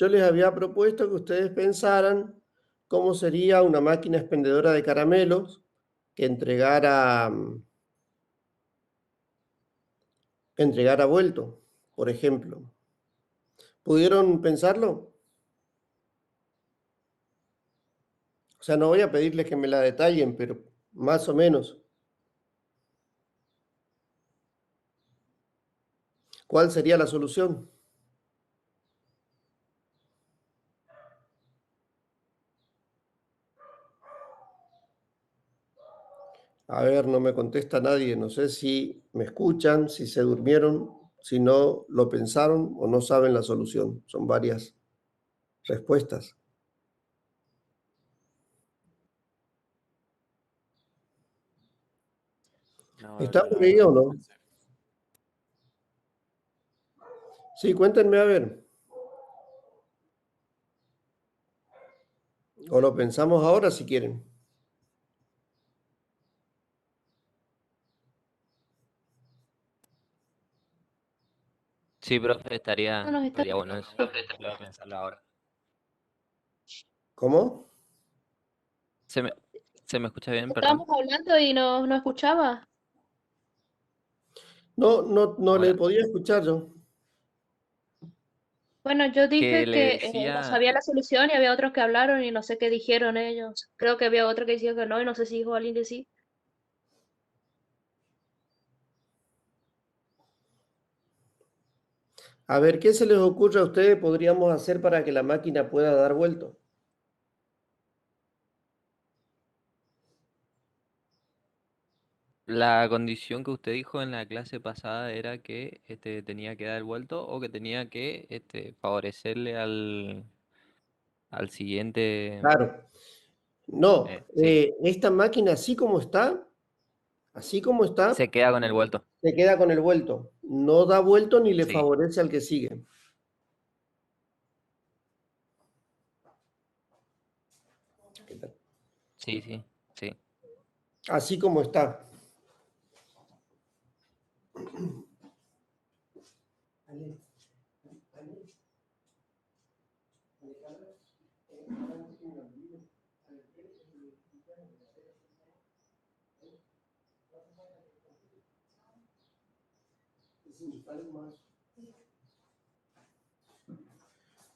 yo les había propuesto que ustedes pensaran cómo sería una máquina expendedora de caramelos que entregara vuelto, por ejemplo. ¿Pudieron pensarlo? O sea, no voy a pedirles que me la detallen, pero más o menos. ¿Cuál sería la solución? A ver, no me contesta nadie. No sé si me escuchan, si se durmieron, si no lo pensaron o no saben la solución. Son varias respuestas. No, ¿Está la por ahí verdad o no lo no? pensé. Sí, cuéntenme a ver. O lo pensamos ahora si quieren. Sí, profe, No nos está estaría bueno eso. Voy a pensarlo ahora. ¿Cómo? ¿Se me, se me escucha bien, perdón? estábamos hablando y no escuchaba. No le Ahora, podía escuchar yo. Bueno, yo que dije le que no decía, sabía la solución y había otros que hablaron y no sé qué dijeron ellos. Creo que había otro que dijo que no y no sé si dijo alguien que sí. A ver, ¿qué se les ocurre a ustedes podríamos hacer para que la máquina pueda dar vuelto? la condición que usted dijo en la clase pasada era que tenía que dar vuelto o que tenía que favorecerle al siguiente. Claro. No, Sí, esta máquina así como está, se queda con el vuelto. se queda con el vuelto. No da vuelto ni le Sí, favorece al que sigue. ¿Qué tal? sí, sí, sí. Así como está.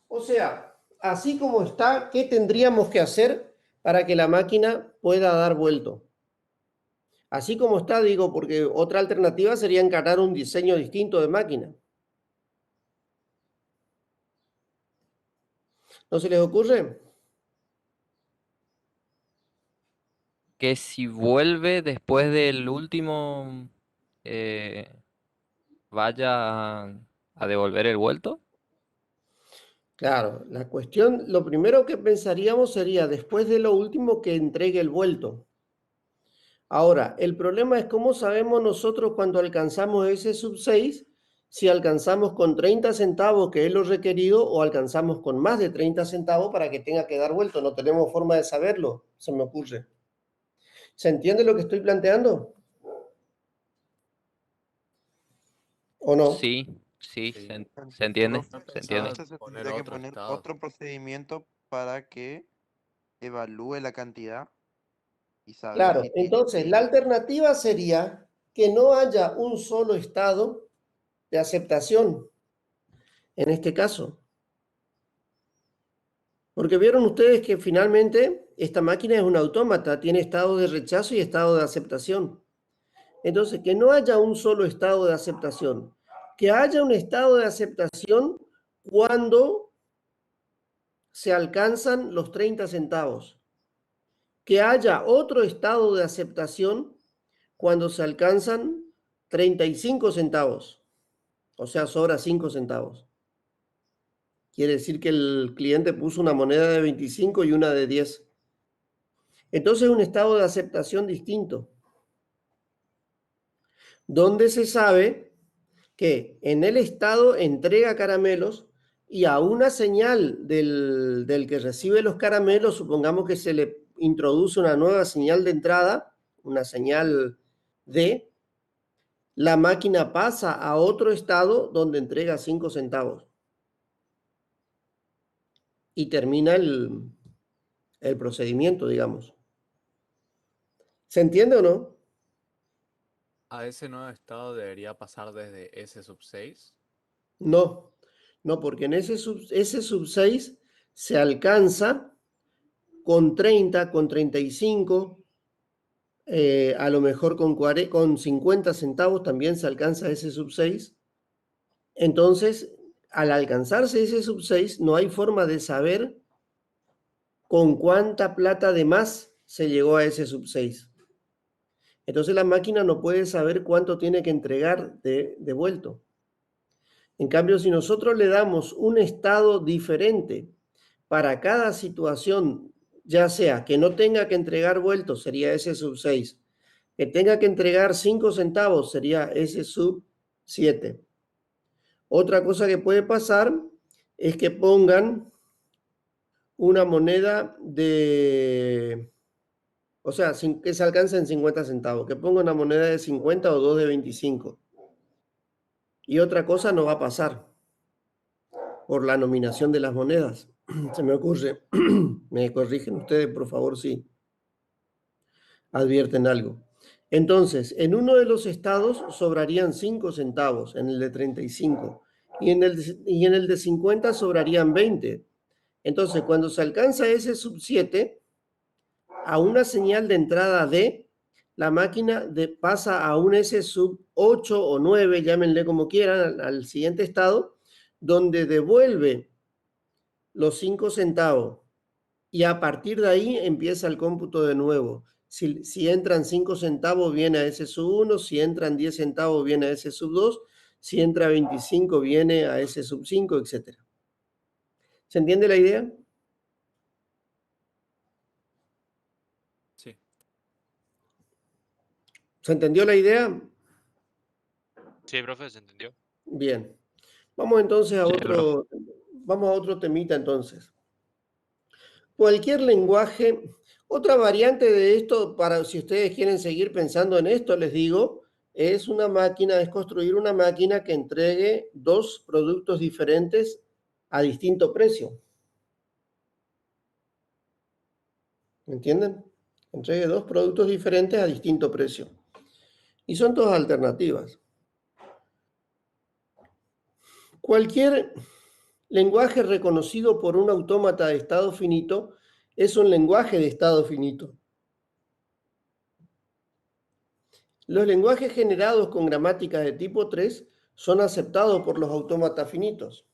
O sea, así como está, ¿qué tendríamos que hacer para que la máquina pueda dar vuelto? Así como está, digo, porque otra alternativa sería encarar un diseño distinto de máquina. ¿No se les ocurre? Que si vuelve después del último, eh, vaya a devolver el vuelto. Claro, la cuestión, lo primero que pensaríamos sería después de lo último que entregue el vuelto. Ahora, el problema es cómo sabemos nosotros cuando alcanzamos ese sub 6, si alcanzamos con 30 centavos, que es lo requerido, o alcanzamos con más de 30 centavos para que tenga que dar vuelto. No tenemos forma de saberlo, se me ocurre. ¿Se entiende lo que estoy planteando? ¿O no? Sí, sí, Sí. se entiende, No he se pensado entiende. en Entonces se poner tendría que otro poner estado. otro procedimiento para que evalúe la cantidad y saber Claro, si tiene entonces la que... alternativa sería que no haya un solo estado de aceptación en este caso. Porque vieron ustedes que finalmente esta máquina es un autómata, tiene estado de rechazo y estado de aceptación. Entonces, que no haya un solo estado de aceptación, que haya un estado de aceptación cuando se alcanzan los 30 centavos, que haya otro estado de aceptación cuando se alcanzan 35 centavos, o sea, sobra 5 centavos. Quiere decir que el cliente puso una moneda de 25 y una de 10. Entonces, un estado de aceptación distinto, donde se sabe que en el estado entrega caramelos y a una señal del que recibe los caramelos, supongamos que se le introduce una nueva señal de entrada, una señal D, la máquina pasa a otro estado donde entrega 5 centavos. y termina el procedimiento, digamos. ¿Se entiende o no? ¿A ese nuevo estado debería pasar desde S sub 6? No, no, porque en ese sub 6 se alcanza con 30, con 35, a lo mejor con 50 centavos también se alcanza ese sub 6. Entonces, al alcanzarse ese sub 6, no hay forma de saber con cuánta plata de más se llegó a ese sub 6. Entonces la máquina no puede saber cuánto tiene que entregar de devuelto. En cambio, si nosotros le damos un estado diferente para cada situación, ya sea que no tenga que entregar vuelto, sería ese sub 6, que tenga que entregar 5 centavos, sería ese sub 7. Otra cosa que puede pasar es que pongan una moneda de, o sea, que se alcance en 50 centavos, que pongan una moneda de 50 o 2 de 25. Y otra cosa no va a pasar por la nominación de las monedas. Se me ocurre, me corrigen ustedes, por favor, si advierten algo. Entonces, en uno de los estados sobrarían 5 centavos, en el de 35, y en el de 50 sobrarían 20. Entonces, cuando se alcanza ese sub 7, a una señal de entrada D, la máquina pasa a un S sub 8 o 9, llámenle como quieran, al siguiente estado, donde devuelve los 5 centavos y a partir de ahí empieza el cómputo de nuevo. Si entran 5 centavos viene a ese sub 1, si entran 10 centavos viene a ese sub 2, si entra 25 viene a ese sub 5, etc. ¿Se entiende la idea? Sí. ¿Se entendió la idea? Sí, profe, ¿se entendió? Bien. Vamos entonces a Sí, profe. otro temita entonces. Cualquier lenguaje, otra variante de esto, para si ustedes quieren seguir pensando en esto, les digo, es construir una máquina que entregue dos productos diferentes a distinto precio. ¿Me entienden? Entregue dos productos diferentes a distinto precio. Y son todas alternativas. Cualquier lenguaje reconocido por un autómata de estado finito es un lenguaje de estado finito. Los lenguajes generados con gramática de tipo 3 son aceptados por los autómatas finitos.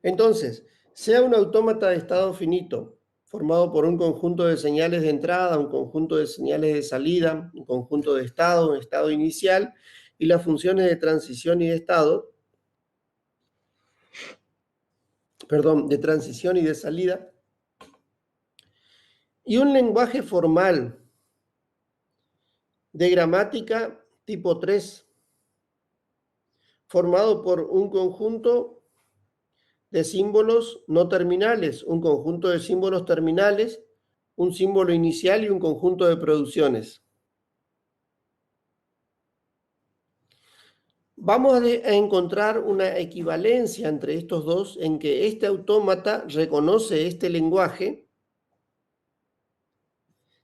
Entonces, sea un autómata de estado finito, formado por un conjunto de señales de entrada, un conjunto de señales de salida, un conjunto de estado, un estado inicial, y las funciones de transición y de estado, de transición y de salida, y un lenguaje formal de gramática tipo 3, formado por un conjunto de símbolos no terminales, un conjunto de símbolos terminales, un símbolo inicial y un conjunto de producciones. Vamos a encontrar una equivalencia entre estos dos en que este autómata reconoce este lenguaje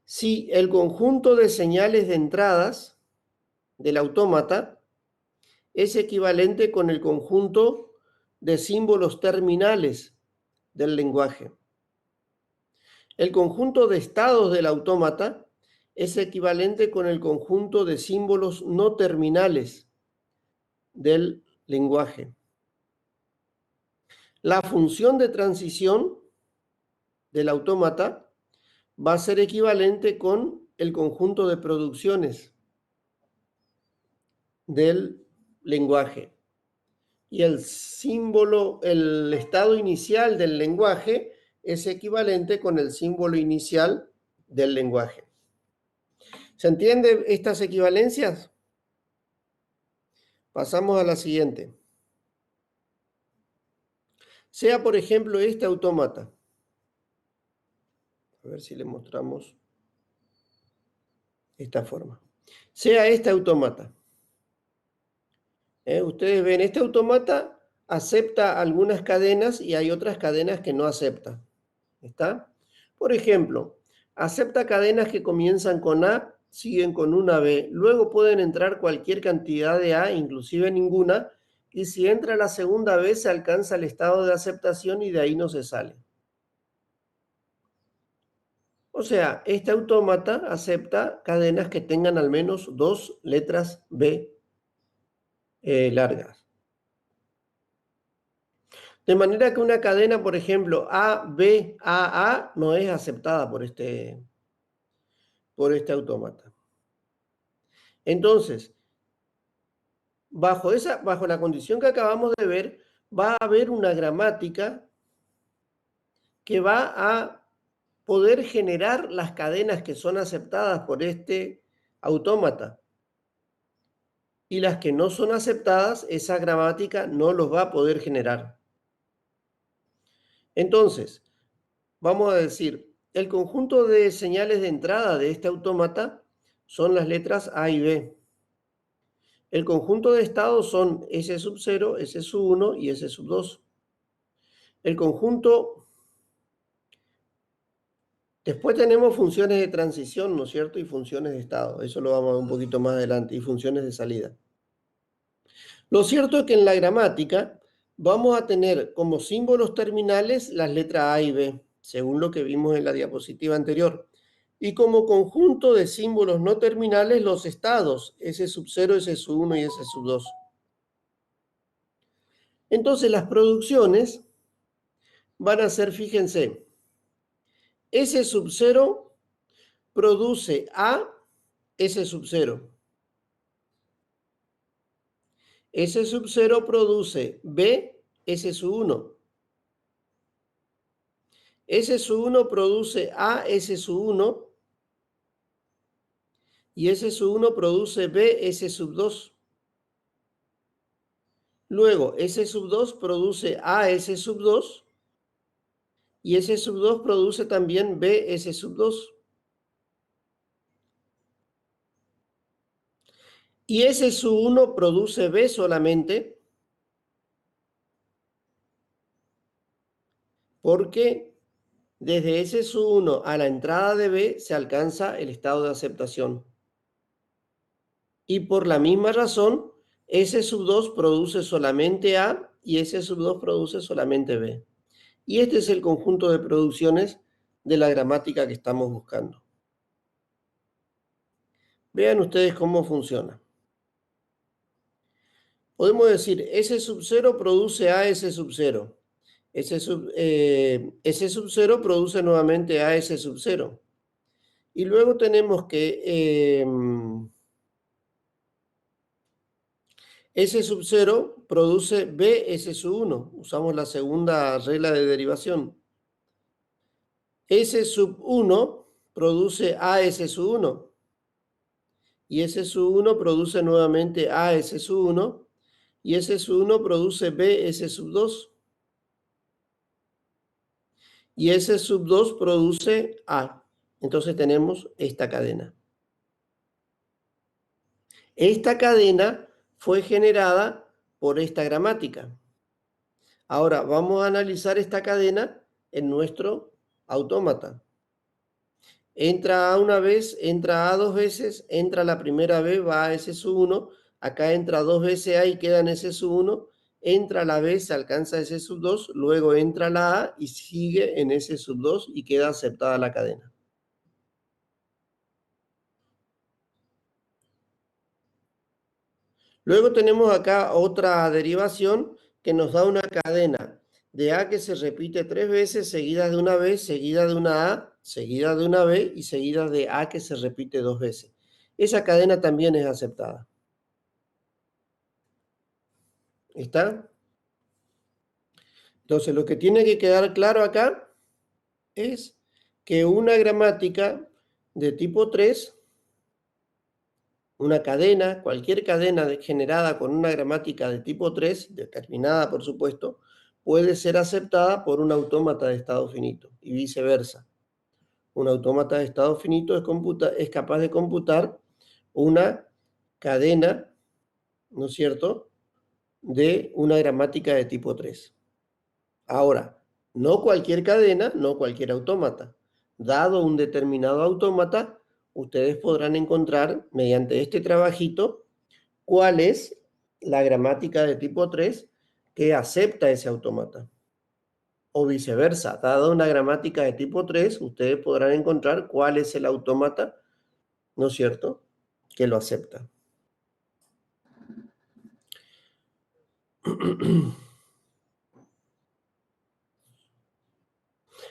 si el conjunto de señales de entradas del autómata es equivalente con el conjunto de símbolos terminales del lenguaje. El conjunto de estados del autómata es equivalente con el conjunto de símbolos no terminales del lenguaje. La función de transición del autómata va a ser equivalente con el conjunto de producciones del lenguaje. Y el estado inicial del lenguaje es equivalente con el símbolo inicial del lenguaje. ¿Se entienden estas equivalencias? Pasamos a la siguiente. Sea, por ejemplo, este autómata. A ver si le mostramos esta forma. Sea este autómata. Ustedes ven, este autómata acepta algunas cadenas y hay otras cadenas que no acepta. ¿Está? Por ejemplo, acepta cadenas que comienzan con A, siguen con una B, luego pueden entrar cualquier cantidad de A, inclusive ninguna, y si entra la segunda B se alcanza el estado de aceptación y de ahí no se sale. O sea, este autómata acepta cadenas que tengan al menos 2 letras B largas. De manera que una cadena, por ejemplo, A, B, A, no es aceptada por este autómata. Entonces, bajo la condición que acabamos de ver, va a haber una gramática que va a poder generar las cadenas que son aceptadas por este autómata. Y las que no son aceptadas, esa gramática no los va a poder generar. Entonces, vamos a decir, el conjunto de señales de entrada de este autómata son las letras A y B. El conjunto de estados son S sub 0, S sub 1 y S sub 2. El conjunto... Después tenemos funciones de transición, ¿no es cierto? Y funciones de estado. Eso lo vamos a ver un poquito más adelante. Y funciones de salida. Lo cierto es que en la gramática vamos a tener como símbolos terminales las letras A y B, según lo que vimos en la diapositiva anterior. Y como conjunto de símbolos no terminales, los estados, S sub 0, S sub 1 y S sub 2. Entonces las producciones van a ser, fíjense, S sub 0 produce A, S sub 0. S sub 0 produce B, S sub 1. S sub 1 produce A, S sub 1. Y S sub 1 produce B, S sub 2. Luego, S sub 2 produce A, S sub 2. Y S sub 2 produce también B, S sub 2. Y S sub 1 produce B solamente porque desde S sub 1 a la entrada de B se alcanza el estado de aceptación. Y por la misma razón, S sub 2 produce solamente A y S sub 2 produce solamente B. Y este es el conjunto de producciones de la gramática que estamos buscando. Vean ustedes cómo funciona. Podemos decir S sub 0 produce A, S sub 0. S sub 0 produce nuevamente A, S sub 0. Y luego tenemos que S sub 0 produce B, S sub 1. Usamos la segunda regla de derivación. S sub 1 produce A, S sub 1. Y S sub 1 produce nuevamente A, S sub 1. Y S sub 1 produce B, S sub 2. Y S sub 2 produce A. Entonces tenemos esta cadena. Esta cadena fue generada por esta gramática. Ahora vamos a analizar esta cadena en nuestro autómata. Entra A una vez, entra A dos veces, entra la primera vez, va a S sub 1, acá entra dos veces A y queda en S sub 1, entra la B, se alcanza S sub 2, luego entra la A y sigue en S sub 2 y queda aceptada la cadena. Luego tenemos acá otra derivación que nos da una cadena de A que se repite 3 veces, seguida de una B, seguida de una A, seguida de una B y seguida de A que se repite 2 veces. Esa cadena también es aceptada. ¿Está? Entonces, lo que tiene que quedar claro acá es que una gramática de tipo 3, una cadena, cualquier cadena generada con una gramática de tipo 3, determinada por supuesto, puede ser aceptada por un autómata de estado finito y viceversa. Un autómata de estado finito es capaz de computar una cadena, ¿no es cierto?, de una gramática de tipo 3. Ahora, no cualquier cadena, no cualquier autómata. Dado un determinado autómata, ustedes podrán encontrar mediante este trabajito cuál es la gramática de tipo 3 que acepta ese autómata. O viceversa, dado una gramática de tipo 3, ustedes podrán encontrar cuál es el autómata, ¿no es cierto?, que lo acepta.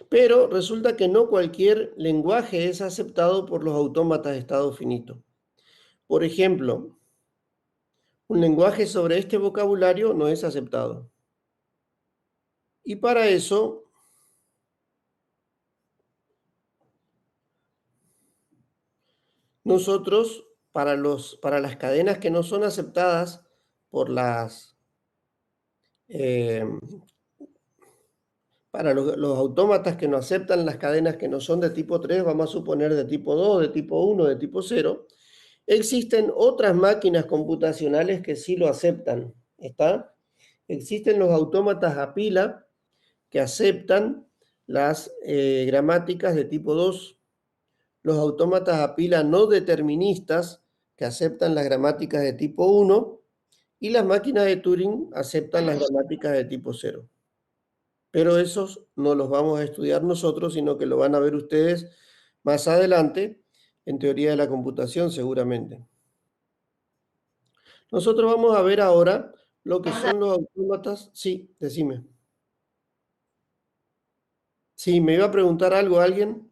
Pero resulta que no cualquier lenguaje es aceptado por los autómatas de estado finito. Por ejemplo, un lenguaje sobre este vocabulario no es aceptado. Y para eso, nosotros, para las cadenas que no son aceptadas por para los autómatas que no aceptan las cadenas que no son de tipo 3, vamos a suponer de tipo 2, de tipo 1, de tipo 0, existen otras máquinas computacionales que sí lo aceptan, ¿está? Existen los autómatas a pila que aceptan las gramáticas de tipo 2, los autómatas a pila no deterministas que aceptan las gramáticas de tipo 1 y las máquinas de Turing aceptan las gramáticas de tipo 0. Pero esos no los vamos a estudiar nosotros, sino que lo van a ver ustedes más adelante en teoría de la computación seguramente. Nosotros vamos a ver ahora lo que son los autómatas. Sí, decime. Sí, me iba a preguntar algo alguien.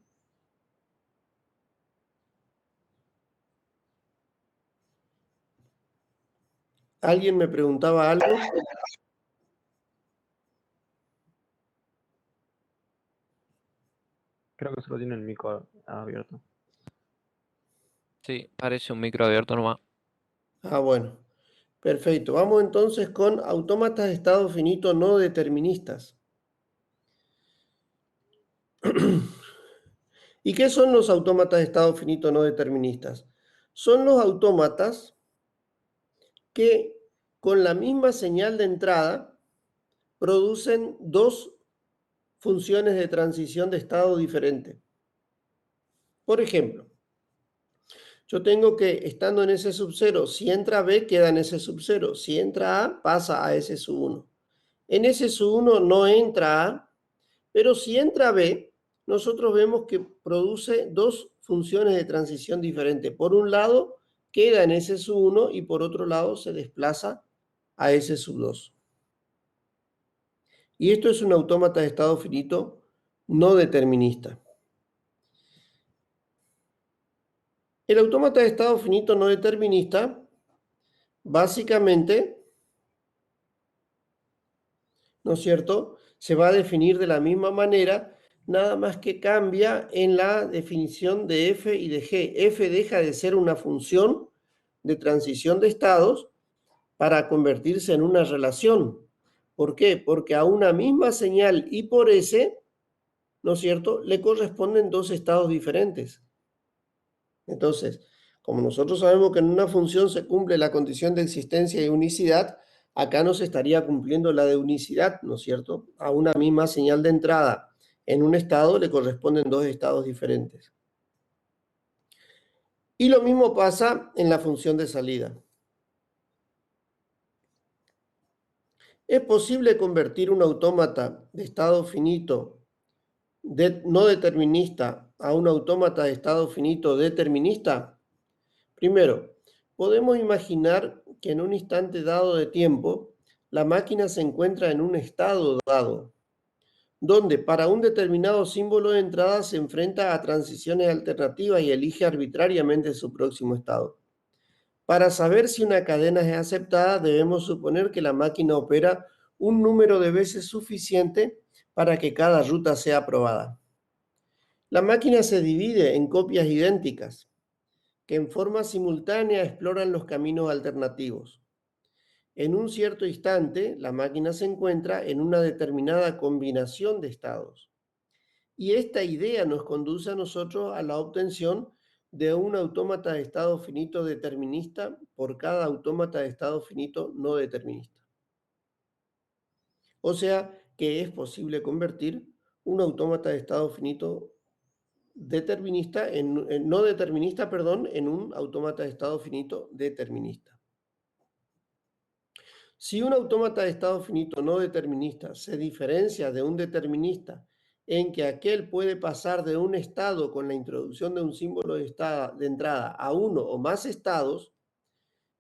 ¿Alguien me preguntaba algo? Creo que solo tiene el micro abierto. Sí, parece un micro abierto nomás. Ah, bueno. Perfecto. Vamos entonces con autómatas de estado finito no deterministas. ¿Y qué son los autómatas de estado finito no deterministas? Son los autómatas que con la misma señal de entrada producen dos funciones de transición de estado diferente. Por ejemplo, yo tengo que, estando en ese sub 0, si entra B, queda en ese sub 0. Si entra A, pasa a ese sub 1. En ese sub 1 no entra A, pero si entra B, nosotros vemos que produce dos funciones de transición diferentes. Por un lado, queda en ese sub 1 y por otro lado se desplaza a ese sub 2. Y esto es un autómata de estado finito no determinista. El autómata de estado finito no determinista, básicamente, ¿no es cierto?, se va a definir de la misma manera, nada más que cambia en la definición de f y de g. F deja de ser una función de transición de estados para convertirse en una relación. ¿Por qué? Porque a una misma señal I por S, ¿no es cierto?, le corresponden dos estados diferentes. Entonces, como nosotros sabemos que en una función se cumple la condición de existencia y unicidad, acá no se estaría cumpliendo la de unicidad, ¿no es cierto? A una misma señal de entrada en un estado le corresponden dos estados diferentes. Y lo mismo pasa en la función de salida. ¿Es posible convertir un autómata de estado finito no determinista a un autómata de estado finito determinista? Primero, podemos imaginar que en un instante dado de tiempo, la máquina se encuentra en un estado dado, donde para un determinado símbolo de entrada se enfrenta a transiciones alternativas y elige arbitrariamente su próximo estado. Para saber si una cadena es aceptada, debemos suponer que la máquina opera un número de veces suficiente para que cada ruta sea aprobada. La máquina se divide en copias idénticas, que en forma simultánea exploran los caminos alternativos. En un cierto instante, la máquina se encuentra en una determinada combinación de estados. Y esta idea nos conduce a nosotros a la obtención de un autómata de estado finito determinista por cada autómata de estado finito no determinista. O sea que es posible convertir un autómata de estado finito determinista no determinista, perdón, en un autómata de estado finito determinista. Si un autómata de estado finito no determinista se diferencia de un determinista en que aquel puede pasar de un estado con la introducción de un símbolo de entrada a uno o más estados,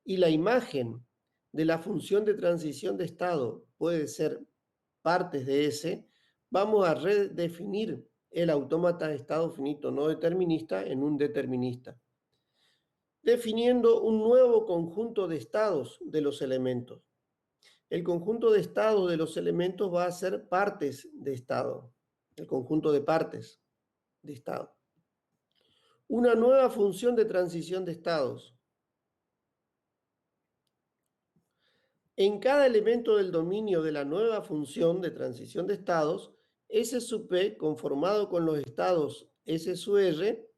y la imagen de la función de transición de estado puede ser partes de ese, vamos a redefinir el autómata de estado finito no determinista en un determinista, definiendo un nuevo conjunto de estados de los elementos. El conjunto de estados de los elementos va a ser partes de estado, el conjunto de partes de estado. Una nueva función de transición de estados. En cada elemento del dominio de la nueva función de transición de estados, S sub P conformado con los estados S sub R,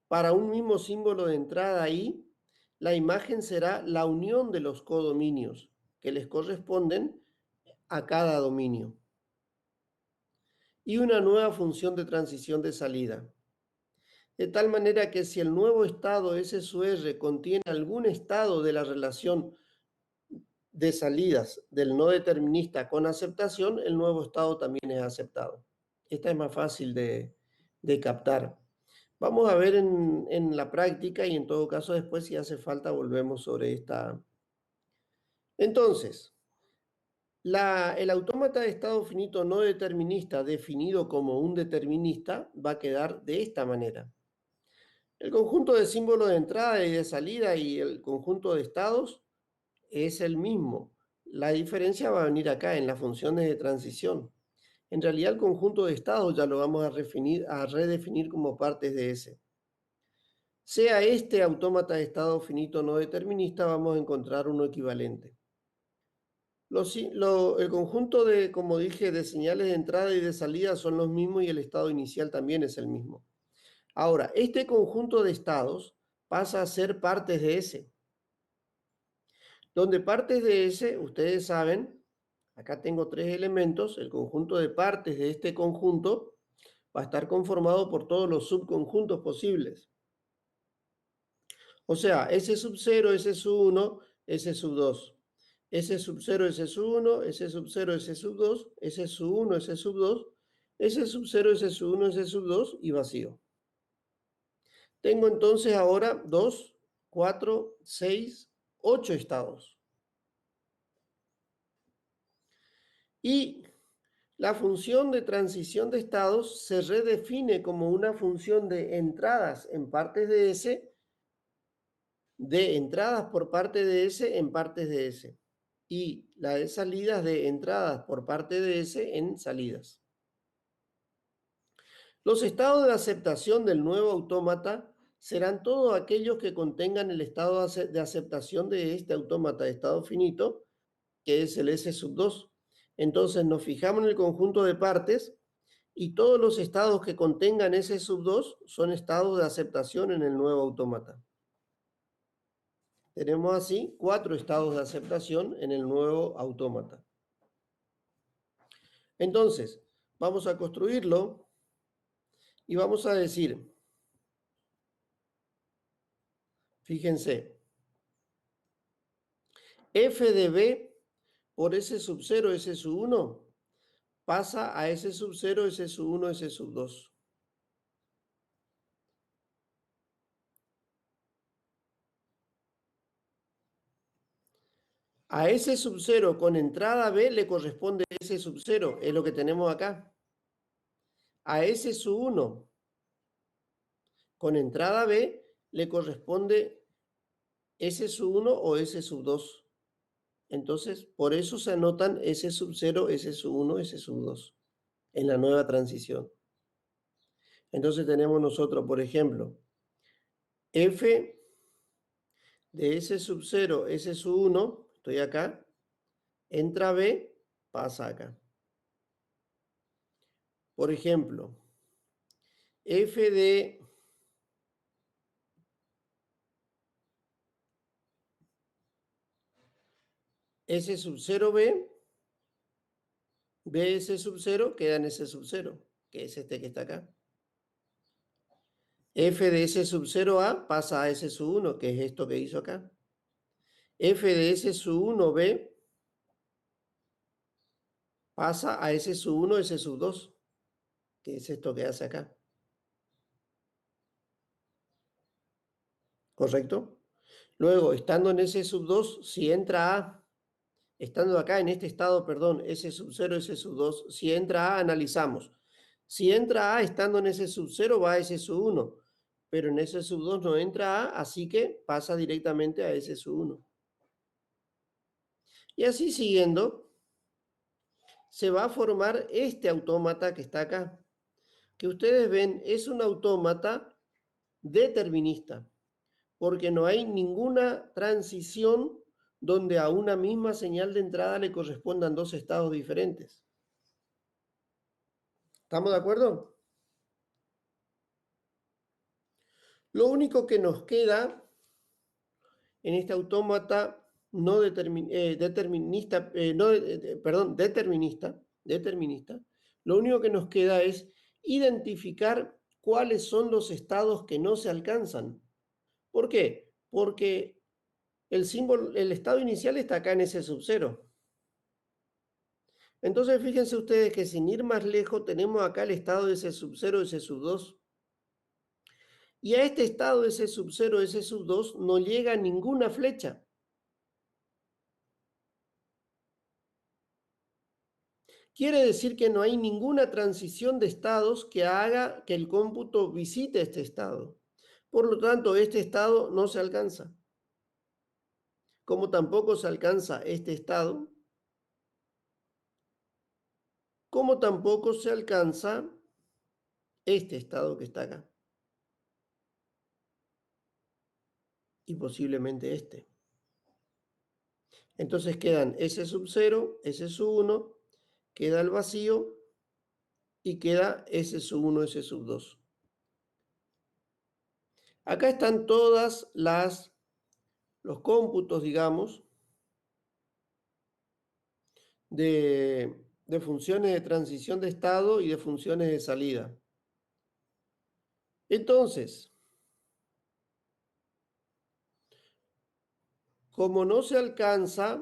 para un mismo símbolo de entrada I, la imagen será la unión de los codominios que les corresponden a cada dominio. Y una nueva función de transición de salida. De tal manera que si el nuevo estado S sub R contiene algún estado de la relación de salidas del no determinista con aceptación, el nuevo estado también es aceptado. Esta es más fácil de captar. Vamos a ver en la práctica y en todo caso después, si hace falta, volvemos sobre esta. Entonces, el autómata de estado finito no determinista definido como un determinista va a quedar de esta manera. El conjunto de símbolos de entrada y de salida y el conjunto de estados es el mismo. La diferencia va a venir acá en las funciones de transición. En realidad el conjunto de estados ya lo vamos a redefinir como partes de ese. Sea este autómata de estado finito no determinista, vamos a encontrar uno equivalente. El conjunto de, como dije, de señales de entrada y de salida son los mismos y el estado inicial también es el mismo. Ahora, este conjunto de estados pasa a ser partes de ese. Donde partes de ese, ustedes saben, acá tengo tres elementos, el conjunto de partes de este conjunto va a estar conformado por todos los subconjuntos posibles. O sea, S sub 0, S sub 1, S sub 2. S sub 0, S sub 1, S sub 0, S sub 2, S sub 1, S sub 2, S sub 0, S sub 1, S sub 2 y vacío. Tengo entonces ahora 2, 4, 6, 8 estados. Y la función de transición de estados se redefine como una función de entradas en partes de S, de entradas por parte de S en partes de S, y la de salidas de entradas por parte de S en salidas. Los estados de aceptación del nuevo autómata serán todos aquellos que contengan el estado de aceptación de este autómata de estado finito, que es el S sub 2. Entonces nos fijamos en el conjunto de partes y todos los estados que contengan S sub 2 son estados de aceptación en el nuevo autómata. Tenemos así 4 estados de aceptación en el nuevo autómata. Entonces, vamos a construirlo y vamos a decir, fíjense, f de b por S sub 0, S sub 1, pasa a S sub 0, S sub 1, S sub 2. A S sub 0 con entrada B le corresponde S sub 0, es lo que tenemos acá. A S sub 1 con entrada B le corresponde S sub 1 o S sub 2. Entonces, por eso se anotan S sub 0, S sub 1, S sub 2 en la nueva transición. Entonces tenemos nosotros, por ejemplo, F de S sub 0, S sub 1, estoy acá, entra B, pasa acá. Por ejemplo, F de S sub 0B, BS sub 0 queda en S sub 0, que es este que está acá. F de S sub 0A pasa a S sub 1, que es esto que hizo acá. F de S sub 1B pasa a S sub 1, S sub 2, que es esto que hace acá. ¿Correcto? Luego, estando en S sub 2, si entra A, estando acá en este estado, perdón, S sub 0, S sub 2, si entra A, analizamos. Si entra A, estando en S sub 0, va a S sub 1, pero en S sub 2 no entra A, así que pasa directamente a S sub 1. Y así siguiendo, se va a formar este autómata que está acá, que ustedes ven es un autómata determinista, porque no hay ninguna transición donde a una misma señal de entrada le correspondan dos estados diferentes. ¿Estamos de acuerdo? Lo único que nos queda en este autómata no determinista, lo único que nos queda es identificar cuáles son los estados que no se alcanzan. ¿Por qué? Porque el estado inicial está acá en S sub 0. Entonces, fíjense ustedes que sin ir más lejos, tenemos acá el estado de S sub 0, S sub 2. Y a este estado de S sub 0, S sub 2 no llega ninguna flecha. Quiere decir que no hay ninguna transición de estados que haga que el cómputo visite este estado. Por lo tanto, este estado no se alcanza. Como tampoco se alcanza este estado, como tampoco se alcanza este estado que está acá. Y posiblemente este. Entonces quedan S sub 0, S sub 1, queda el vacío y queda S sub 1, S sub 2. Acá están todas los cómputos, digamos, de funciones de transición de estado y de funciones de salida. Entonces, como no se alcanza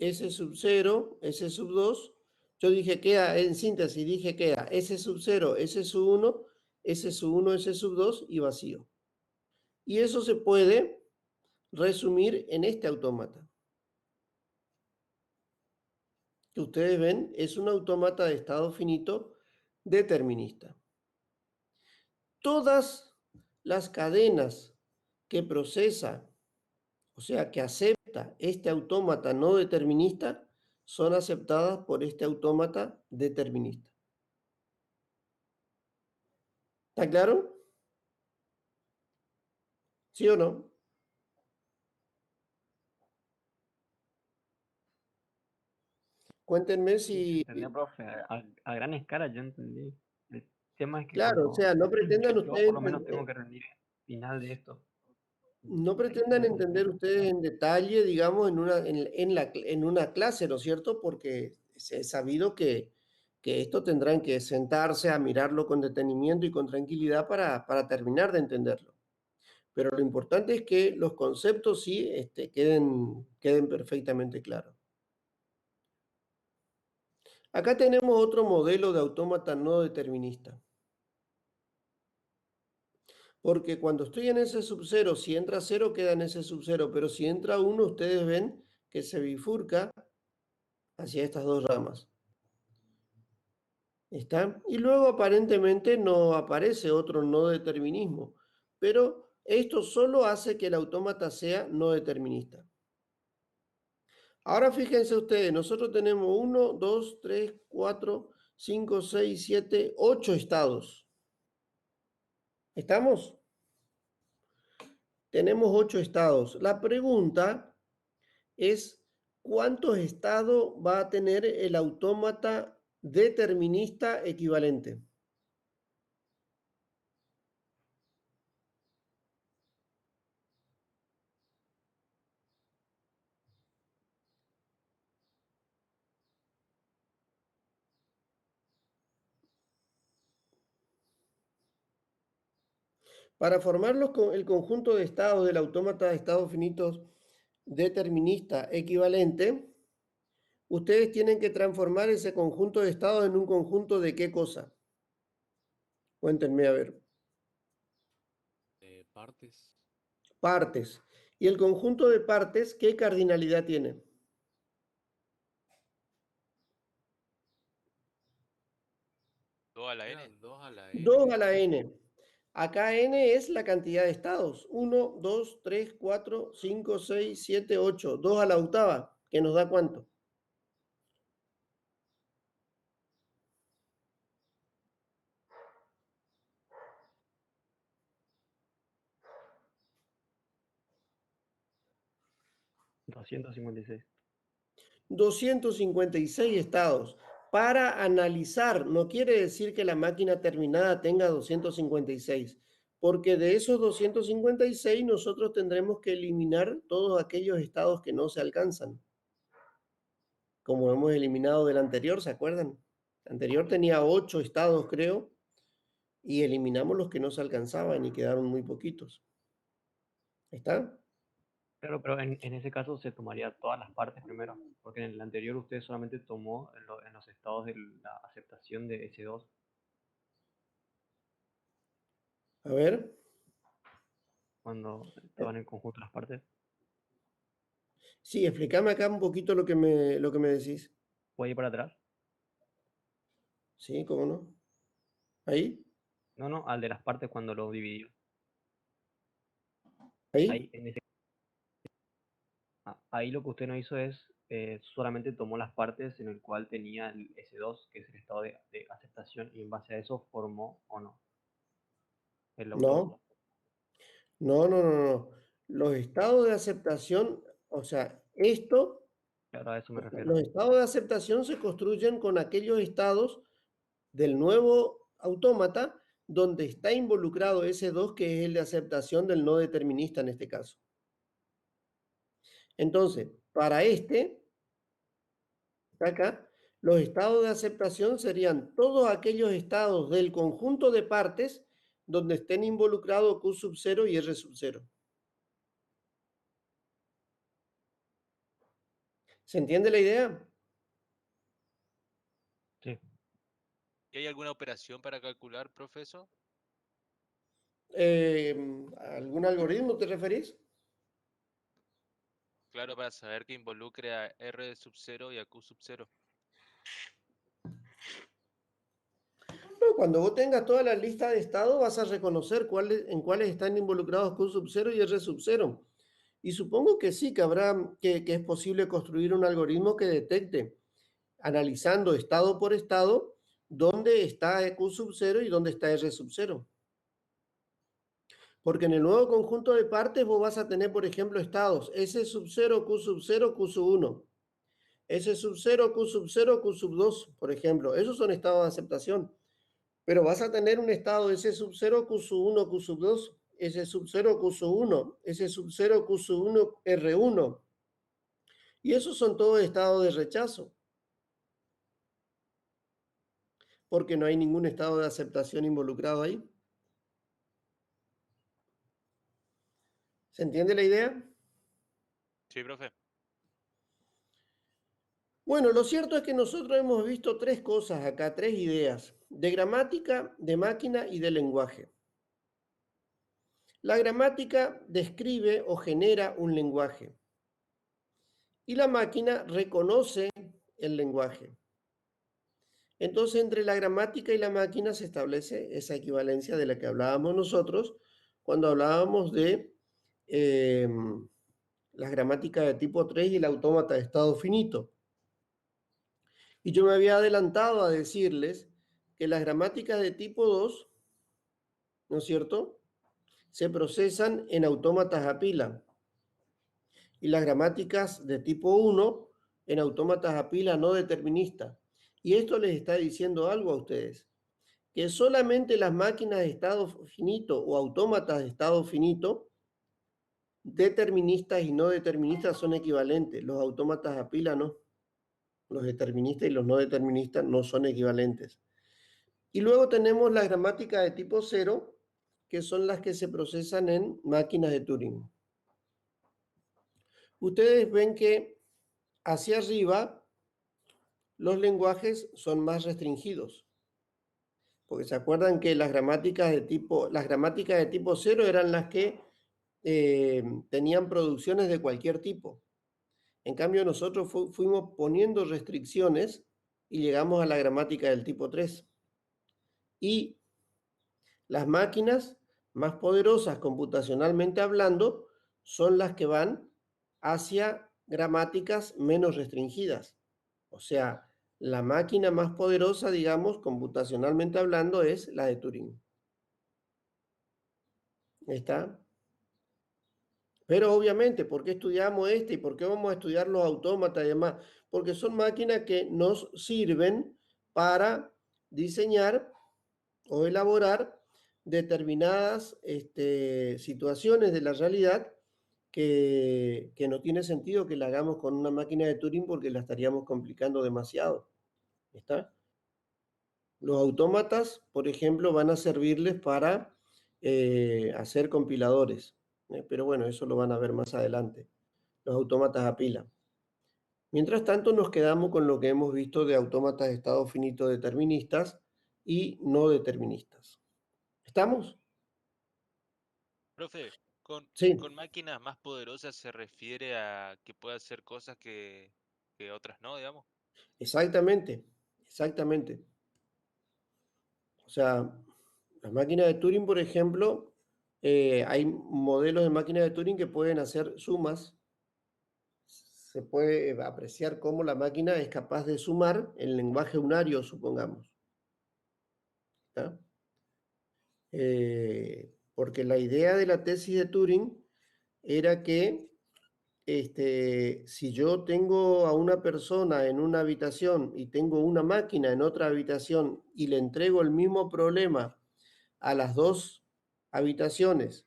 S sub 0, S sub 2, yo dije queda, en síntesis, dije queda S sub 0, S sub 1, S sub 1, S sub 2 y vacío. Y eso se puede resumir en este autómata. Que ustedes ven, es un autómata de estado finito determinista. Todas las cadenas que procesa, o sea, que acepta este autómata no determinista, son aceptadas por este autómata determinista. ¿Está claro? ¿Sí o no? Sí, Cuéntenme se si... entendía, profe. A gran escala yo entendí. El tema es que Claro, o sea, no pretendan yo ustedes... por lo menos tengo que rendir el final de esto. No pretendan entender ustedes en detalle, digamos, en una clase, ¿no es cierto? Porque es sabido que esto tendrán que sentarse a mirarlo con detenimiento y con tranquilidad para terminar de entenderlo. Pero lo importante es que los conceptos sí queden perfectamente claros. Acá tenemos otro modelo de autómata no determinista. Porque cuando estoy en ese sub 0, si entra 0 queda en ese sub 0, pero si entra 1, ustedes ven que se bifurca hacia estas dos ramas. ¿Está? Y luego aparentemente no aparece otro no determinismo, pero esto solo hace que el autómata sea no determinista. Ahora fíjense ustedes, nosotros tenemos 1, 2, 3, 4, 5, 6, 7, 8 estados. ¿Estamos? Tenemos 8 estados. La pregunta es, ¿cuántos estados va a tener el autómata determinista equivalente? Para formar el conjunto de estados del autómata de estados finitos determinista equivalente, ustedes tienen que transformar ese conjunto de estados en un conjunto de ¿qué cosa? Cuéntenme, a ver. Partes. Partes. ¿Y el conjunto de partes qué cardinalidad tiene? ¿2 a la Era n? 2 a la n. 2 a la n. Acá n es la cantidad de estados. 1, 2, 3, 4, 5, 6, 7, 8. 2 a la octava, que nos da ¿cuánto? $256. 256 estados. Para analizar, no quiere decir que la máquina terminada tenga 256, porque de esos 256 nosotros tendremos que eliminar todos aquellos estados que no se alcanzan. Como hemos eliminado del anterior, ¿se acuerdan? El anterior tenía 8 estados, creo, y eliminamos los que no se alcanzaban y quedaron muy poquitos. ¿Está? Claro, pero en ese caso se tomaría todas las partes primero, porque en el anterior usted solamente tomó en los estados de la aceptación de S2. A ver. Cuando estaban en conjunto las partes. Sí, explícame acá un poquito lo que me decís. ¿Puede ir para atrás? Sí, ¿cómo no? ¿Ahí? No, al de las partes cuando lo dividió. ¿Ahí? Ahí, ahí lo que usted no hizo es solamente tomó las partes en el cual tenía el S2, que es el estado de aceptación, y en base a eso formó o no el autómata. No. Los estados de aceptación, o sea, Claro, a eso me refiero. los estados de aceptación se construyen con aquellos estados del nuevo autómata donde está involucrado ese 2 que es el de aceptación del no determinista en este caso. Entonces, para acá, los estados de aceptación serían todos aquellos estados del conjunto de partes donde estén involucrados Q sub 0 y R sub 0. ¿Se entiende la idea? Sí. ¿Y hay alguna operación para calcular, profesor? ¿Algún algoritmo te referís? Claro, para saber que involucre a R sub 0 y a Q sub 0. No, cuando vos tengas toda la lista de estados vas a reconocer en cuáles están involucrados Q sub 0 y R sub 0. Y supongo que sí, que es posible construir un algoritmo que detecte, analizando estado por estado, dónde está Q sub 0 y dónde está R sub 0. Porque en el nuevo conjunto de partes vos vas a tener, por ejemplo, estados S sub 0, Q sub 0, Q sub 1. S sub 0, Q sub 0, Q sub 2, por ejemplo. Esos son estados de aceptación. Pero vas a tener un estado S sub 0, Q sub 1, Q sub 2, S sub 0, Q sub 1, S sub 0, Q sub 1, R1. Y esos son todos estados de rechazo. Porque no hay ningún estado de aceptación involucrado ahí. ¿Se entiende la idea? Sí, profe. Bueno, lo cierto es que nosotros hemos visto tres cosas acá, tres ideas, de gramática, de máquina y de lenguaje. La gramática describe o genera un lenguaje y la máquina reconoce el lenguaje. Entonces, entre la gramática y la máquina se establece esa equivalencia de la que hablábamos nosotros cuando hablábamos de las gramáticas de tipo 3 y el autómata de estado finito. Y yo me había adelantado a decirles que las gramáticas de tipo 2, ¿no es cierto?, se procesan en autómatas a pila. Y las gramáticas de tipo 1 en autómatas a pila no determinista. Y esto les está diciendo algo a ustedes, que solamente las máquinas de estado finito o autómatas de estado finito, deterministas y no deterministas, son equivalentes. Los autómatas a pila no. Los deterministas y los no deterministas no son equivalentes. Y luego tenemos la gramática de tipo 0, que son las que se procesan en máquinas de Turing. Ustedes ven que hacia arriba los lenguajes son más restringidos. Porque se acuerdan que las gramáticas de tipo 0 eran las que tenían producciones de cualquier tipo. En cambio, nosotros fuimos poniendo restricciones y llegamos a la gramática del tipo 3. Y las máquinas más poderosas computacionalmente hablando son las que van hacia gramáticas menos restringidas. O sea, la máquina más poderosa, digamos, computacionalmente hablando, es la de Turing. ¿Está? Pero obviamente, ¿por qué estudiamos este y por qué vamos a estudiar los autómatas y demás? Porque son máquinas que nos sirven para diseñar o elaborar determinadas situaciones de la realidad que no tiene sentido que la hagamos con una máquina de Turing porque la estaríamos complicando demasiado. ¿Está? Los autómatas, por ejemplo, van a servirles para hacer compiladores. Pero bueno, eso lo van a ver más adelante. Los autómatas a pila. Mientras tanto, nos quedamos con lo que hemos visto de autómatas de estado finito deterministas y no deterministas. ¿Estamos? Profe, Sí, con máquinas más poderosas se refiere a que puede hacer cosas que otras no, digamos. exactamente, exactamente. O sea, las máquinas de Turing, por ejemplo, hay modelos de máquinas de Turing que pueden hacer sumas. Se puede apreciar cómo la máquina es capaz de sumar en lenguaje unario, supongamos. ¿Está? Porque la idea de la tesis de Turing era que si yo tengo a una persona en una habitación y tengo una máquina en otra habitación y le entrego el mismo problema a las dos habitaciones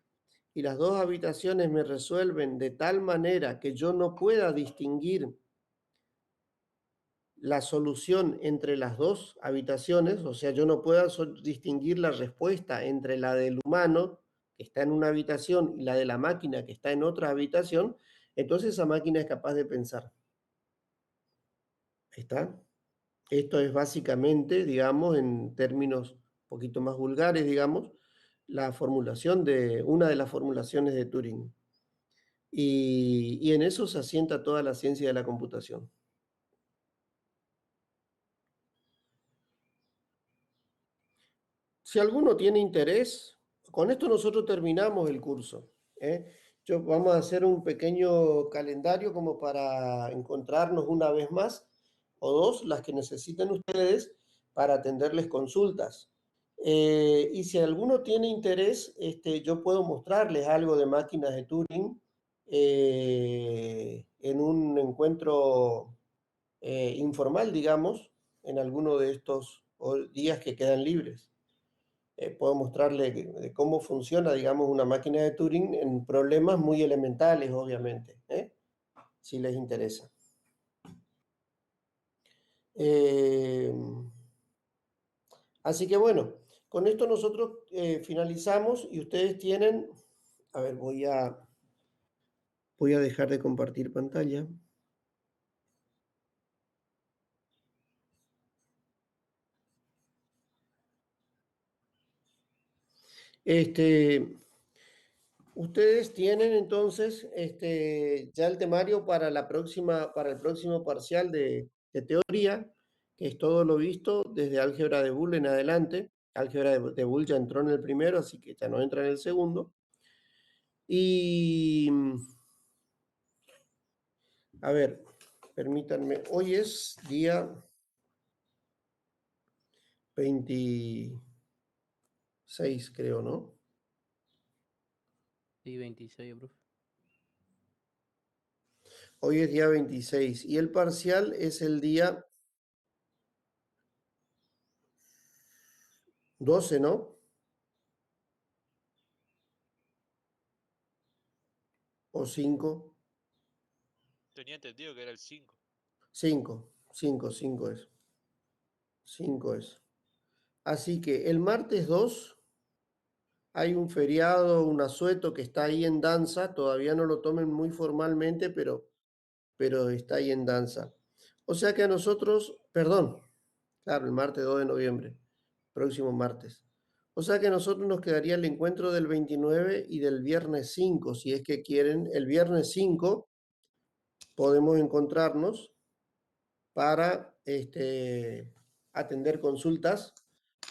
y las dos habitaciones me resuelven de tal manera que yo no pueda distinguir la solución entre las dos habitaciones, o sea, yo no puedo distinguir la respuesta entre la del humano que está en una habitación y la de la máquina que está en otra habitación, entonces esa máquina es capaz de pensar. ¿Está? Esto es básicamente, digamos, en términos un poquito más vulgares, digamos, la formulación de una de las formulaciones de Turing. Y en eso se asienta toda la ciencia de la computación. Si alguno tiene interés, con esto nosotros terminamos el curso. Vamos a hacer un pequeño calendario como para encontrarnos una vez más, o dos, las que necesiten ustedes, para atenderles consultas. Y si alguno tiene interés, yo puedo mostrarles algo de máquinas de Turing en un encuentro informal, digamos, en alguno de estos días que quedan libres. Puedo mostrarle de cómo funciona, digamos, una máquina de Turing en problemas muy elementales, obviamente, si les interesa. Así que bueno, con esto nosotros finalizamos y ustedes tienen, a ver, voy a dejar de compartir pantalla. Ustedes tienen entonces ya el temario para el próximo parcial de teoría, que es todo lo visto desde álgebra de Boole en adelante. Álgebra de Boole ya entró en el primero, así que ya no entra en el segundo. Y, a ver, permítanme, hoy es día 26, creo, ¿no? Sí, 26, profe. Hoy es día 26 y el parcial es el día 12, ¿no? ¿O 5? Tenía entendido que era el 5. 5 es. 5 es. Así que el martes 2 hay un feriado, un asueto que está ahí en danza, todavía no lo tomen muy formalmente, pero está ahí en danza. O sea que a nosotros, perdón, claro, el martes 2 de noviembre, próximo martes. O sea que a nosotros nos quedaría el encuentro del 29 y del viernes 5, si es que quieren. El viernes 5 podemos encontrarnos para atender consultas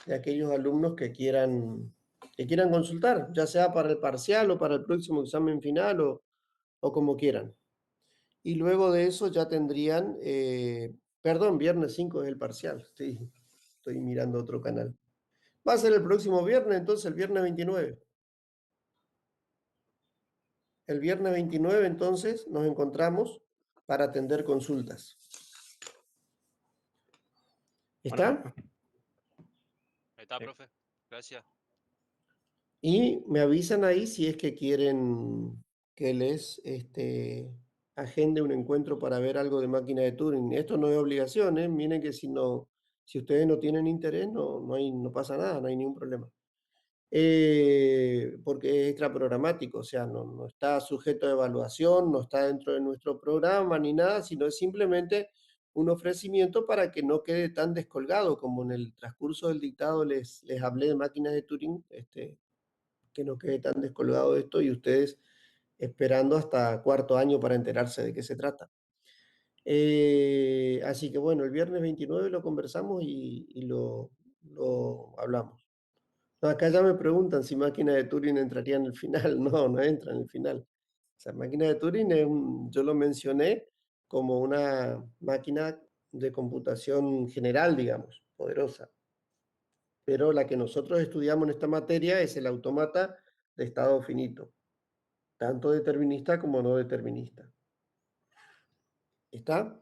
de aquellos alumnos que quieran consultar, ya sea para el parcial o para el próximo examen final o como quieran. Y luego de eso ya tendrían, perdón, viernes 5 es el parcial, estoy mirando otro canal. Va a ser el próximo viernes, entonces el viernes 29. El viernes 29 entonces nos encontramos para atender consultas. Bueno, ¿Está? profe. Ahí está, Sí. profe. Gracias. Y me avisan ahí si es que quieren que les agende un encuentro para ver algo de máquina de Turing. Esto no es obligación, ¿eh? Miren que si ustedes no tienen interés, no pasa nada, no hay ningún problema. Porque es extra programático, o sea, no está sujeto a evaluación, no está dentro de nuestro programa ni nada, sino es simplemente un ofrecimiento para que no quede tan descolgado como en el transcurso del dictado les hablé de máquinas de Turing, que no quede tan descolgado esto y ustedes esperando hasta cuarto año para enterarse de qué se trata. Así que bueno, el viernes 29 lo conversamos y lo hablamos. No, acá ya me preguntan si máquina de Turing entraría en el final. No entra en el final. O sea, máquina de Turing yo lo mencioné como una máquina de computación general, digamos, poderosa. Pero la que nosotros estudiamos en esta materia es el autómata de estado finito, tanto determinista como no determinista. ¿Está?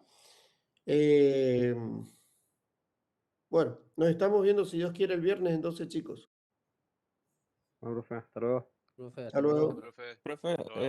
Bueno, nos estamos viendo si Dios quiere el viernes, entonces, chicos. Bueno, profe, hasta luego. Profe, Hasta luego. Profe. Profe, Hasta luego.